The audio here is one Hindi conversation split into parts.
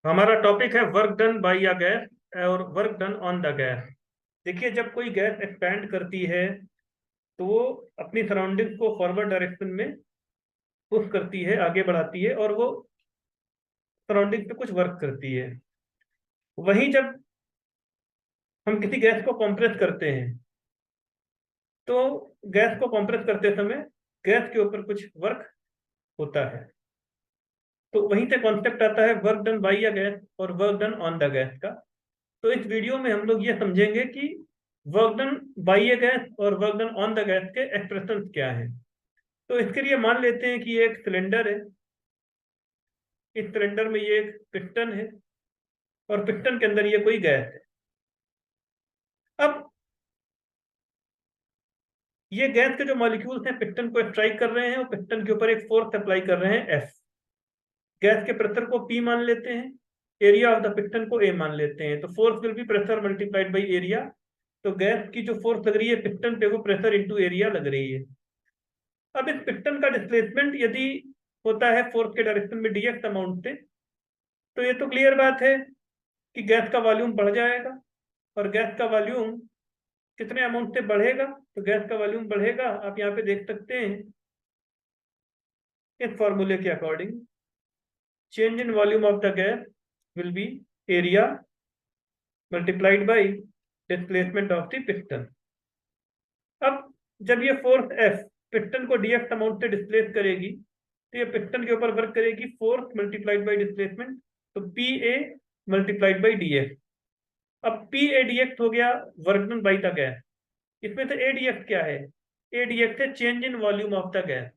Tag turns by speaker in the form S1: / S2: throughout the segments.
S1: हमारा टॉपिक है work done by a gas और work done on the gas. देखिए, जब कोई गैस एक्सपैंड करती है तो वो अपनी सराउंडिंग्स को फॉरवर्ड डायरेक्शन में पुश करती है, आगे बढ़ाती है, और वो सराउंडिंग पे कुछ वर्क करती है। वहीं जब हम किसी गैस को कंप्रेस करते हैं तो गैस को कंप्रेस करते समय गैस के ऊपर कुछ वर्क होता है। तो वहीं से कॉन्सेप्ट आता है work done by a gas और work done on the gas का। तो इस वीडियो में हम लोग ये समझेंगे कि work done by a gas और work done on the gas के एक्सप्रेशन क्या है। तो इसके लिए मान लेते हैं कि ये एक सिलेंडर है। इस सिलेंडर में ये एक पिस्टन है और पिस्टन के अंदर ये कोई गैस है। अब ये गैस के जो मॉलिक्यूल्स हैं पिस्टन को स्ट्राइक कर रहे हैं और पिस्टन के ऊपर एक फोर्स अप्लाई कर रहे हैं एफ। गैस के प्रेशर को पी मान लेते हैं, एरिया ऑफ द पिस्टन को ए मान लेते हैं। तो force will be pressure multiplied by area. तो गैस की जो फोर्स लग रही है पिस्टन पे वो प्रेशर इंटू एरिया लग रही है। अब इस पिस्टन का डिस्प्लेसमेंट यदि होता है फोर्स के डायरेक्शन में डीएक्स अमाउंट से, तो ये तो क्लियर बात है कि गैस का वॉल्यूम बढ़ जाएगा। और गैस का वॉल्यूम कितने अमाउंट से बढ़ेगा? तो गैस का वॉल्यूम बढ़ेगा, आप यहाँ पे देख सकते हैं इस फॉर्मूले के according, change in volume of the gas will be area multiplied by displacement of the piston. अब जब ये फोर्स एफ पिस्टन को डीएक्स अमाउंट से डिस्प्लेस करेगी तो ये पिस्टन के ऊपर वर्क करेगी फोर्स मल्टीप्लाइड बाई डिस्प्लेसमेंट। तो P A multiplied by D x. अब पी ए डी एक्स हो गया work done by the gas. इसमें से ए डी एक्स क्या है? ए डी एक्स है change in volume of the gas.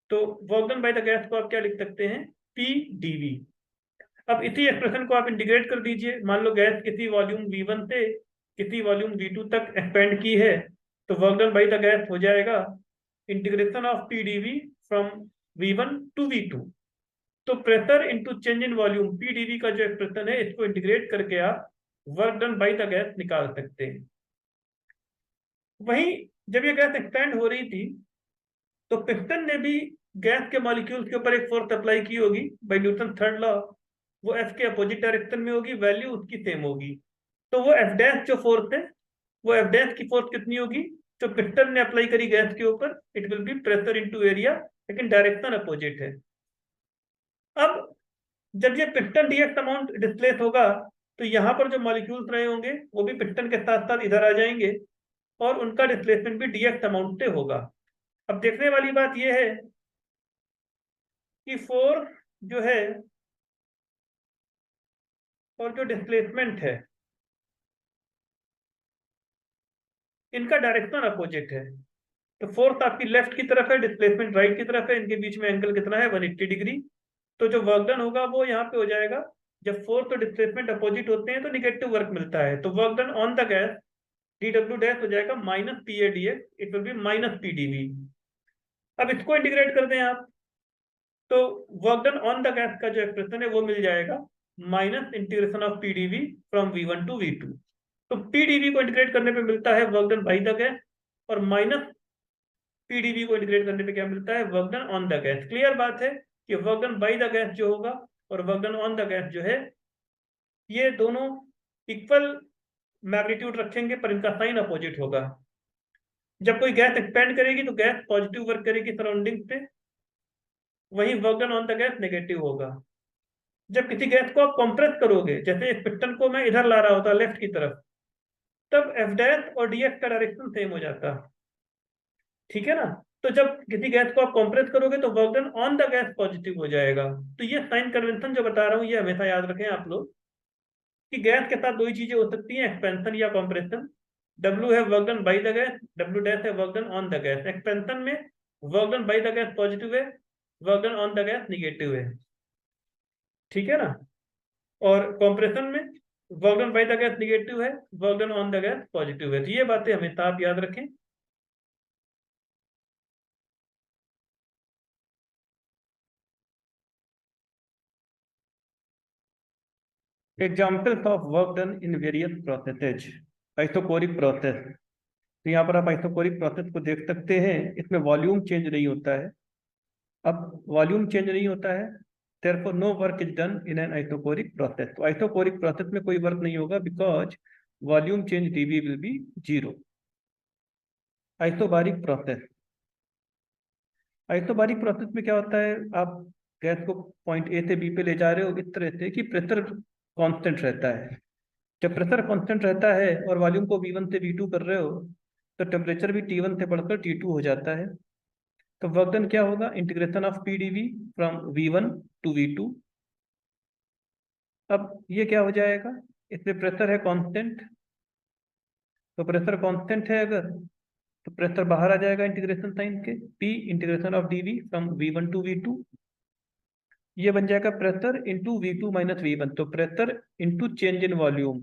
S1: तो work done by the gas को आप क्या लिख सकते हैं? P D V. अब इसी एक्सप्रेशन को आप इंटीग्रेट कर दीजिए। मान लो गैस किसी वॉल्यूम V1 से किसी वॉल्यूम V2 तक एक्सपेंड की है, तो work done by the gas हो जाएगा integration of PdV from V1 to V2। तो pressure into change in volume PdV का जो एक्सप्रेशन है, इसको इंटीग्रेट करके आप work done by the gas निकाल सकते हैं। वहीं जब ये गैस एक्सपेंड हो रही थी तो पिस्टन ने भी गैस के मॉलिक्यूल्स के ऊपर एक फोर्स अप्लाई की होगी बाय न्यूटन थर्ड लॉ। वो एफ के अपोजिट डायरेक्शन में होगी, वैल्यू उसकी सेम होगी। तो वो एफ डैश जो फोर्स है, वो एफ डैश की फोर्स कितनी होगी जो पिस्टन ने अप्लाई करी गैस के ऊपर? It will B pressure into area, लेकिन डायरेक्शन अपोजिट है। अब जब ये पिस्टन डीएक्स अमाउंट डिस्प्लेस होगा तो यहाँ पर जो मॉलिक्यूल्स रहे होंगे वो भी पिस्टन के साथ साथ इधर आ जाएंगे और उनका डिस्प्लेसमेंट भी डीएक्स अमाउंट से होगा। अब देखने वाली बात यह है कि फोर्स जो है और जो डिस्प्लेसमेंट है, इनका डायरेक्शन अपोजिट है। तो फोर्स आपकी लेफ्ट की तरफ है, डिस्प्लेसमेंट राइट की तरफ है। इनके बीच में एंगल कितना है? 180 डिग्री। तो जो वर्क डन होगा वो यहाँ पे हो जाएगा, जब फोर्स और डिस्प्लेसमेंट अपोजिट होते हैं तो निगेटिव वर्क मिलता है। तो work done on the gas D W dash हो जाएगा minus P A D X, it will be minus P D V. अब इसको इंटीग्रेट कर दें आप, तो work done on the gas का जो एक्सप्रेशन है वो मिल जाएगा minus integration of P D V from V1 to V2। तो पीडीवी को इंटीग्रेट करने पे मिलता है work done by the gas, और माइनस पीडीवी को इंटीग्रेट करने पे क्या मिलता है? Work done on the gas. Clear बात है कि work done by the gas जो होगा और work done on the gas जो है, ये दोनों इक्वल मैग्नीट्यूड रखेंगे पर इनका साइन अपोजिट होगा। जब कोई गैस एक्सपेंड करेगी तो गैस पॉजिटिव वर्क करेगी सराउंडिंग पे, वहीं work done on the gas negative होगा। जब किसी गैस को आप कंप्रेस करोगे, जैसे इस पिस्टन को मैं इधर ला रहा होता लेफ्ट की तरफ, तब एफ डैश और डीएक्स का डायरेक्शन सेम हो जाता। ठीक है ना? तो जब किसी गैस को आप कंप्रेस करोगे तो work done on the gas positive हो जाएगा। तो ये साइन कन्वेंशन जो बता रहा हूँ ये हमेशा याद रखें आप लोग कि गैस के साथ दो ही चीजें हो सकती हैं, एक्सपेंशन या कंप्रेशन। डब्ल्यू है work done by the gas, W dash है work done on the gas. Expansion में work done by the gas positive है, work done on the gas negative है। ठीक है ना? और कंप्रेशन में work done by the gas negative है, work done on the gas positive है। तो ये बातें हमेशा आप याद रखें। Examples of work done in various processes. Isochoric process. तो यहाँ पर आप आइसोकोरिक प्रोसेस को देख सकते हैं, इसमें वॉल्यूम चेंज नहीं होता है। अब वॉल्यूम चेंज नहीं होता है therefore no work is done in an isochoric process. तो isochoric process में कोई वर्क नहीं होगा because volume change dV will be 0. Isobaric process, isobaric process में क्या होता है, आप गैस को पॉइंट ए से बी पे ले जा रहे हो इस तरह से कि प्रेशर कांस्टेंट रहता है। जब प्रेशर कांस्टेंट रहता है और वॉल्यूम को V1 से V2 कर रहे हो तो टेम्परेचर भी T1 से बढ़कर T2 हो जाता है। तो वर्क डन क्या होगा, integration of PdV from V1 to V2। अब ये क्या हो जाएगा, इसमें प्रेशर है कांस्टेंट, तो प्रेशर कांस्टेंट है अगर, तो प्रेशर बाहर आ जाएगा इंटीग्रेशन साइन के, P integration of dV from V1 to V2। ये बन जाएगा pressure into V2 minus V1, तो pressure into change in volume.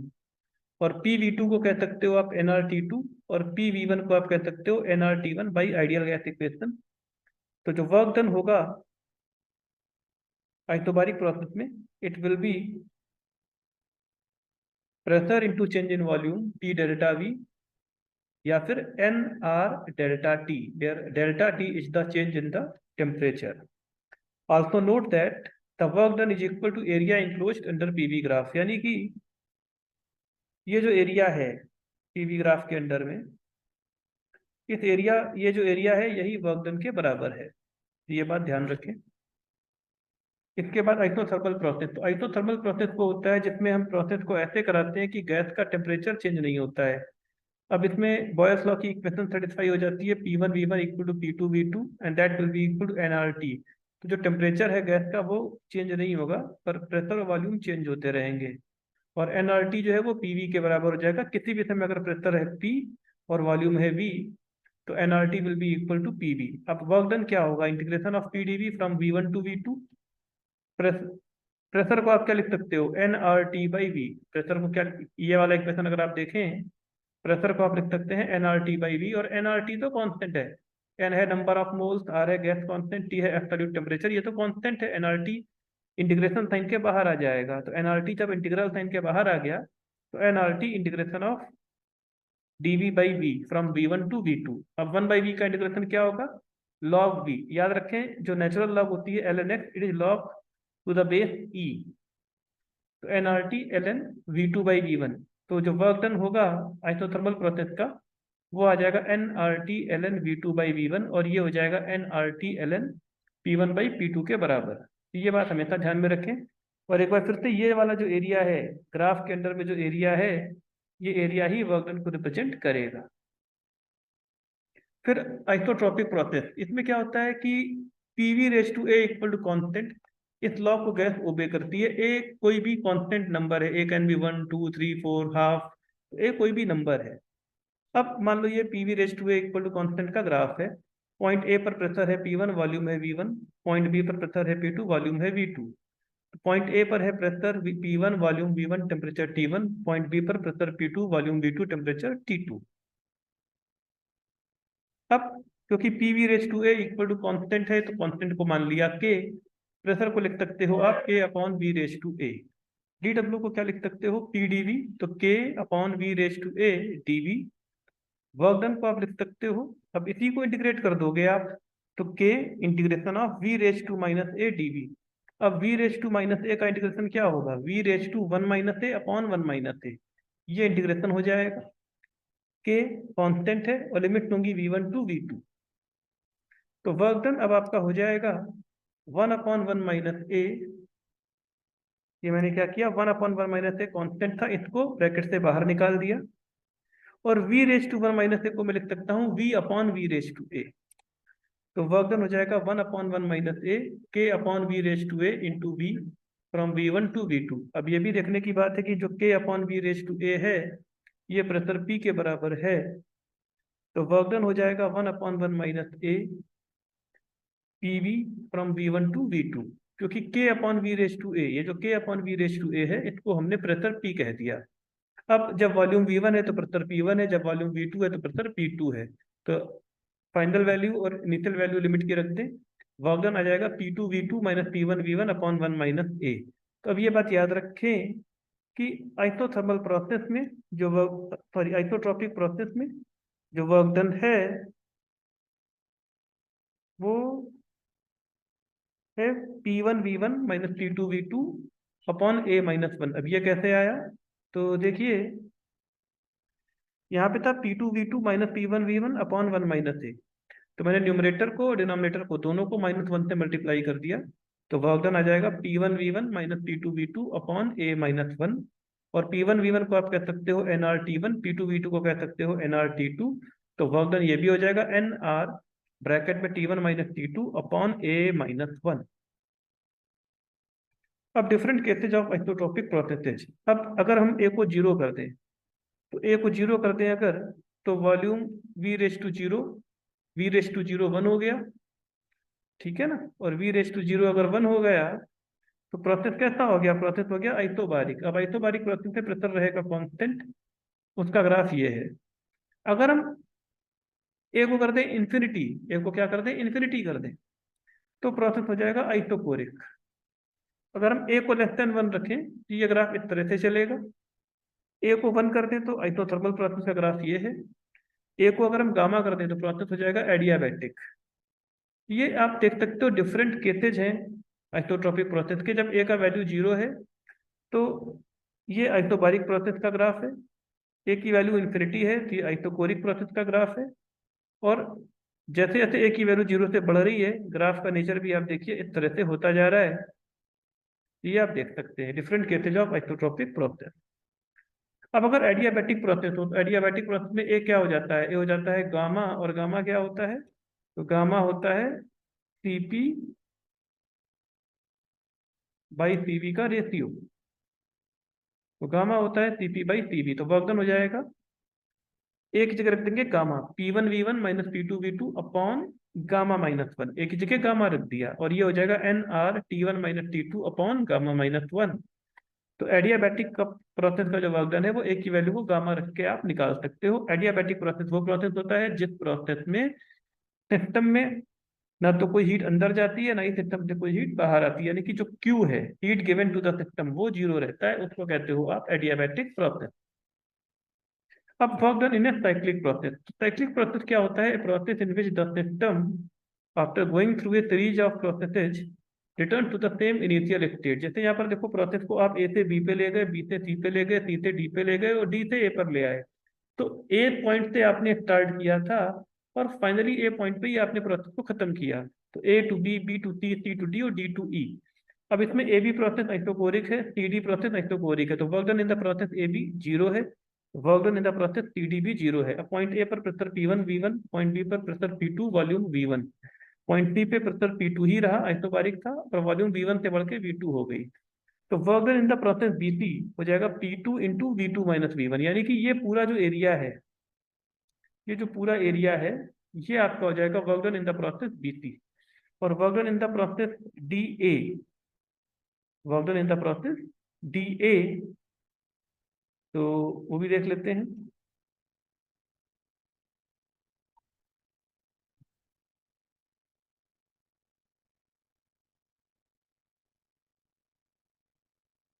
S1: और PV2 को कह सकते हो आप nRT2 और PV1 को आप कह सकते हो nRT1 by ideal gas equation. तो जो वर्क डन होगा आइसोबारिक प्रोसेस में, it will B pressure into change in volume T delta V या फिर nR delta T, where delta T is the change in the temperature. Also note that the work done is equal to area enclosed under PV graph, यानी कि ये जो एरिया है PV ग्राफ के अंडर में, इस एरिया, ये जो एरिया है यही वर्क डन के बराबर है, ये बात ध्यान रखें। इसके बाद आइसोथर्मल प्रोसेस, तो आइसोथर्मल प्रोसेस वो होता है जिसमें हम प्रोसेस को ऐसे कराते हैं कि गैस का टेम्परेचर चेंज नहीं होता है। अब इसमें बॉयल्स लॉ की इक्वेशन सेटिस्फाई हो जाती है, P1V1 equal to P2V2 and that will be equal to nRT। तो जो टेम्परेचर है गैस का वो चेंज नहीं होगा, पर प्रेशर और वॉल्यूम चेंज होते रहेंगे। और nRT जो है वो PV के बराबर हो जाएगा। किसी भी समय अगर प्रेशर है P और वॉल्यूम है V, तो nRT will be equal to PV। अब वर्क डन क्या होगा, integration of PdV from V1 to V2। Pressure को आप क्या लिख सकते हो, nRT बाई V। प्रेशर को क्या, ये वाला इक्वेशन अगर आप देखें, प्रेशर को आप लिख सकते हैं nRT बाई V, और nRT तो कांस्टेंट है, n है नंबर ऑफ मोल्स, R है गैस कांस्टेंट, T है एब्सोल्यूट टेम्परेचर, ये तो कांस्टेंट है। nRT इंटीग्रेशन साइन के बाहर आ जाएगा, तो nRT जब इंटीग्रल साइन के बाहर आ गया तो nRT integration of dV by V from V1 to V2। अब 1 बाई V का इंटीग्रेशन क्या होगा, log V। याद रखें जो नेचुरल लॉग होती है ln x, it is log to the base E, तो nRT ln V2 by V1। तो जो वर्क डन होगा आइसोथर्मल प्रोसेस का वो आ जाएगा nRT ln V2 by V1, और ये हो जाएगा nRT ln P1 by P2 के बराबर। तो ये बात हमेशा ध्यान में रखें। और एक बार फिर से, ये वाला जो एरिया है ग्राफ के अंदर में, जो एरिया है ये एरिया ही वर्क डन को रिप्रेजेंट करेगा। फिर आइसोट्रोपिक प्रोसेस, इसमें क्या होता है कि PV raise to A equal to constant, इस लॉ को गैस ओबे करती है। ए कोई भी कांस्टेंट नंबर है, A can be 1 2 3 4 half, A कोई भी नंबर है। अब मान लो ये PV raise to A equal to constant का ग्राफ है। पॉइंट ए पर प्रेशर है P1, वॉल्यूम है V1। पॉइंट बी पर प्रेशर है P2, वॉल्यूम है V2। पॉइंट ए पर है pressure P1, volume V1, temperature T1। Point B पर pressure P2, volume V2, temperature T2। अब क्योंकि PV raise to A equal to constant है, तो कॉन्स्टेंट को मान लिया के, प्रेशर को लिख सकते हो आप K upon V raise to A. DW को क्या लिख सकते हो, PdV, तो K upon V raise to A dV। Work done को आप लिख सकते हो, अब इसी को इंटीग्रेट कर दोगे आप, तो K integration of V raise to minus A dV। अब V raise to minus A का इंटीग्रेशन क्या होगा, V raise to 1 minus A upon 1 minus A, ये इंटीग्रेशन हो जाएगा। K कांस्टेंट है और लिमिट होंगी V1 टू V2। तो वर्क डन अब आपका हो जाएगा 1 अपॉन 1 माइनस ए, ये मैंने क्या किया, 1 अपॉन 1 माइनस ए कॉन्स्टेंट था, इसको ब्रैकेट से बाहर निकाल दिया, और V raise to 1 minus A को मैं लिख सकता हूँ V upon V raise to A. तो वर्क डन हो जाएगा 1 upon 1 minus A K upon V raise to A into V from V1 to V2। अब ये भी देखने की बात है कि जो K upon V raise to A है ये प्रेशर P के बराबर है, तो वर्क डन हो जाएगा 1 upon 1 minus A PV from V1 to V2। क्योंकि K upon V raise to A, ये जो K upon V raise to A है इसको हमने प्रेशर P कह दिया। अब जब वॉल्यूम V1 है तो प्रेशर P1 है, जब वॉल्यूम V2 है तो प्रेशर P2 है। तो फाइनल वैल्यू और इनिशियल वैल्यू लिमिट की रख दें, वर्क डन आ जाएगा P2V2 minus P1V1 upon 1 minus ए। तो अब ये बात याद रखें कि आइसोथर्मल प्रोसेस में जो वर्क, सॉरी आइसोट्रोपिक प्रोसेस में जो वर्क डन है वो है P1V1 minus P2V2 upon A minus 1। अब ये कैसे आया? तो देखिए यहाँ पे था P2V2 minus P1V1 upon 1 minus A। तो मैंने न्यूमरेटर को और डिनोमिनेटर को दोनों को -1 से मल्टीप्लाई कर दिया। तो वर्क डन आ जाएगा P1V1 minus P2V2 upon A minus 1। और P1V1 को आप कह सकते हो NRT1, P2V2 को कह सकते हो NRT2। तो वर्क डन ये भी हो जाएगा NR ब्रैकेट में T1 minus T2 upon A minus 1। अब different cases of isotropic processes. अब अगर हम A को जीरो कर दें, तो A को जीरो कर दें अगर, तो volume V raise to zero, V raise to zero 1 हो गया, ठीक है ना। और V रेज टू जीरो अगर 1 हो गया तो प्रोसेस कैसा हो गया? प्रोसेस हो गया आइसोबारिक। अब आइसोबारिक प्रोसेस में प्रेशर रहेगा कांस्टेंट, उसका ग्राफ ये है। अगर हम ए को कर दें इन्फिनिटी, ए को क्या कर दें? इन्फिनिटी कर दें, तो प्रोसेस हो जाएगा आइसोकोरिक। अगर हम ए को लेस देन 1 रखें तो ये ग्राफ इस तरह से चलेगा। ए को 1 कर दें तो आइसोथर्मल प्रोसेस का ग्राफ ये है। ए को अगर हम गामा कर दें तो प्रोसेस हो जाएगा एडियाबैटिक। ये आप देख सकते हो डिफरेंट केसेज हैं आइसोट्रोपिक प्रोसेस के। जब ए का वैल्यू जीरो है तो ये आइसोबारिक प्रोसेस का ग्राफ है, ए की वैल्यू इन्फिनिटी है तो ये आइसोकोरिक प्रोसेस का ग्राफ है। और जैसे जैसे ए की वैल्यू जीरो से बढ़ रही है, ग्राफ का नेचर भी आप देखिए इस तरह से होता जा रहा है। ये आप देख सकते हैं different cases of isotropic process. अब अगर एडियाबैटिक प्रोसेस हो तो एडियाबैटिक प्रोसेस में ए क्या हो जाता है? ए हो जाता है गामा, और गामा क्या होता है? तो गामा होता है सीपी बाई सीवी का रेशियो। तो गामा होता है सीपी बाई सीवी। तो वर्क डन हो जाएगा, एक जगह रख देंगे gamma P1V1 minus P2V2 upon gamma minus 1, एक ही जगह गामा रख दिया, और ये हो जाएगा NR T1 minus T2 upon gamma minus 1। तो एडियाबैटिक का प्रोसेस का जो वर्क डन है वो एक की वैल्यू को गामा रख के आप निकाल सकते हो। एडियाबैटिक प्रोसेस वो प्रोसेस होता है जिस प्रोसेस में सिस्टम में ना तो कोई हीट अंदर जाती है, ना ही सिस्टम से कोई हीट बाहर आती है, यानी कि जो क्यू है, heat given to the system, वो जीरो रहता है, उसको कहते हो आप एडियाबैटिक प्रोसेस। अब work done in a cyclic process. Cyclic process क्या होता है? Process in which the system after going through a series of processes return to the same initial state. जैसे यहाँ पर देखो, प्रोसेस को आप ए से बी पे ले गए, बी से सी पे ले गए, सी से डी पे ले गए और डी से ए पर ले आए। तो ए पॉइंट से आपने स्टार्ट किया था और फाइनली ए पॉइंट पे ही आपने प्रोसेस को खत्म किया। तो A to B, B to C, C to D और डी टू ई। अब इसमें ए बी प्रोसेस आइसोकोरिक है, सी डी प्रोसेस आइसोकोरिक है। तो work done in the process A B zero है, work done in the process C D भी जीरो है। अब पॉइंट ए पर प्रेशर P1V1, पॉइंट बी पर pressure P2 volume V1, point C पे प्रेशर P2 ही रहा, आइसोबारिक था, पर वॉल्यूम V1 से बढ़ के V2 हो गई। तो work done in the process BC हो जाएगा P2 into V2 minus V1, यानी कि ये पूरा जो एरिया है, ये जो पूरा एरिया है, ये आपका हो जाएगा work done in the process BC। और work done in the process DA, work done in the process DA, तो वो भी देख लेते हैं।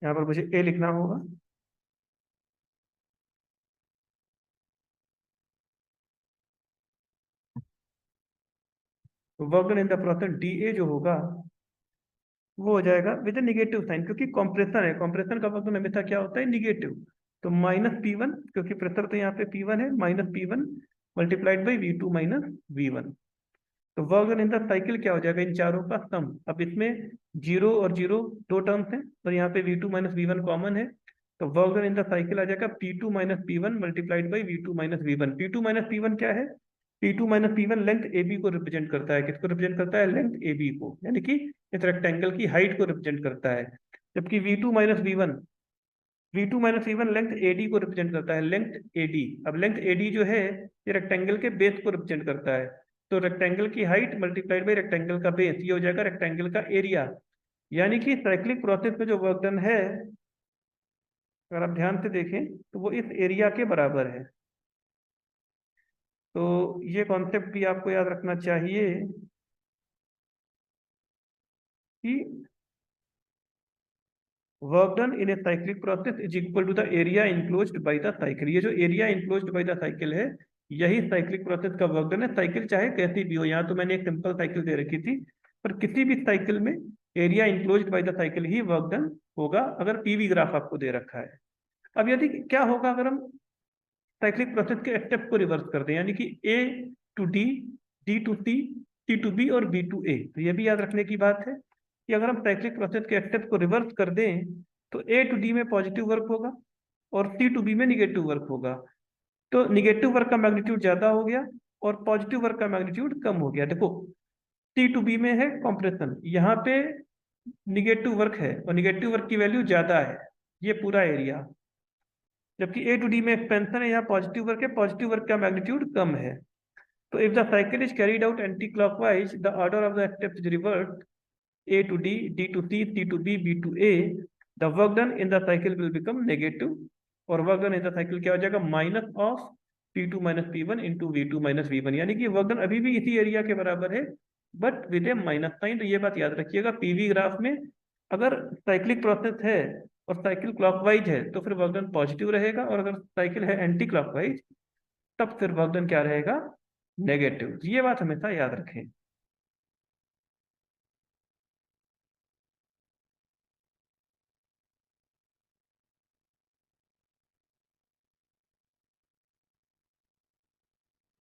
S1: यहाँ पर मुझे ए लिखना होगा। तो work done in the process DA जो होगा वो हो जाएगा विद निगेटिव साइन, क्योंकि कंप्रेशन है, कंप्रेशन का वर्क हमेशा क्या होता है? निगेटिव। तो -P1, क्योंकि प्रेशर तो यहाँ पे P1 है, -P1 multiplied by V2 minus V1। तो work done in the cycle क्या हो जाएगा? इन चारों का सम। अब इसमें जीरो और जीरो दो टर्म्स हैं, और यहाँ पे V2 माइनस V1 कॉमन है। तो work done in the cycle आ जाएगा P2 minus P1 multiplied by V2 minus V1। P2 minus P1 क्या है? P2 minus P1 length AB को रिप्रेजेंट करता है। किसको रिप्रेजेंट करता है? लेंथ AB को, यानी कि इस रेक्टेंगल की हाइट को रिप्रेजेंट करता है। जबकि V2 minus V1, V2 minus V1 length AD को रिप्रेजेंट करता है, लेंथ AD। अब लेंथ AD जो है ये रेक्टेंगल के बेस को रिप्रेजेंट करता है। तो रेक्टेंगल की हाइट मल्टीप्लाइड बाई रेक्टेंगल का बेस, ये हो जाएगा रेक्टेंगल का एरिया। यानी कि साइक्लिक प्रोसेस में जो वर्क डन है, अगर आप ध्यान से देखें तो वो इस एरिया के बराबर है। तो ये कॉन्सेप्ट भी आपको याद रखना चाहिए कि work done in a cyclic process is equal to the area enclosed by the cycle. ये जो area enclosed by the cycle है, यही साइक्लिक प्रोसेस का वर्क डन है। साइकिल चाहे कैसी भी हो, यहाँ तो मैंने एक सिंपल साइकिल दे रखी थी, पर किसी भी साइकिल में area enclosed bye the cycle he work done होगा, अगर पीवी ग्राफ आपको दे रखा है। अब यदि क्या होगा अगर हम साइक्लिक प्रोसेस के स्टेप को रिवर्स कर दें, यानी कि A to D, D to C, C to B और बी टू ए, तो ये भी याद रखने की बात है कि अगर हम साइक्लिक प्रोसेस के स्टेप को रिवर्स कर दें तो ए टू डी में पॉजिटिव वर्क होगा और सी टू बी में निगेटिव वर्क होगा। तो निगेटिव वर्क का मैग्नीट्यूड ज्यादा हो गया और पॉजिटिव वर्क का मैग्नीट्यूड कम हो गया। देखो सी टू बी में है कॉम्प्रेशन, यहाँ पे निगेटिव वर्क है और निगेटिव वर्क की वैल्यू ज्यादा है, ये पूरा एरिया। जबकि ए टू डी में एक्सपेंशन है, यहाँ पॉजिटिव वर्क है, पॉजिटिव वर्क का मैग्नीट्यूड कम है। तो if the cycle is carried out anti clockwise, the order of the steps is reverse, A to D, D to C, C to B, B to A, the work done in the cycle will become negative, और work done in the cycle क्या हो जाएगा, minus of P2 minus P1 into V2 minus V1, यानी कि वर्क डन अभी भी इसी एरिया के बराबर है but with a minus sign. तो ये बात याद रखिएगा, पीवी ग्राफ में अगर साइक्लिक प्रोसेस है और साइकिल क्लॉकवाइज है तो फिर वर्क डन पॉजिटिव रहेगा, और अगर साइकिल है एंटी क्लॉकवाइज तब फिर वर्क डन क्या रहेगा, नेगेटिव। ये बात हमेशा याद रखें।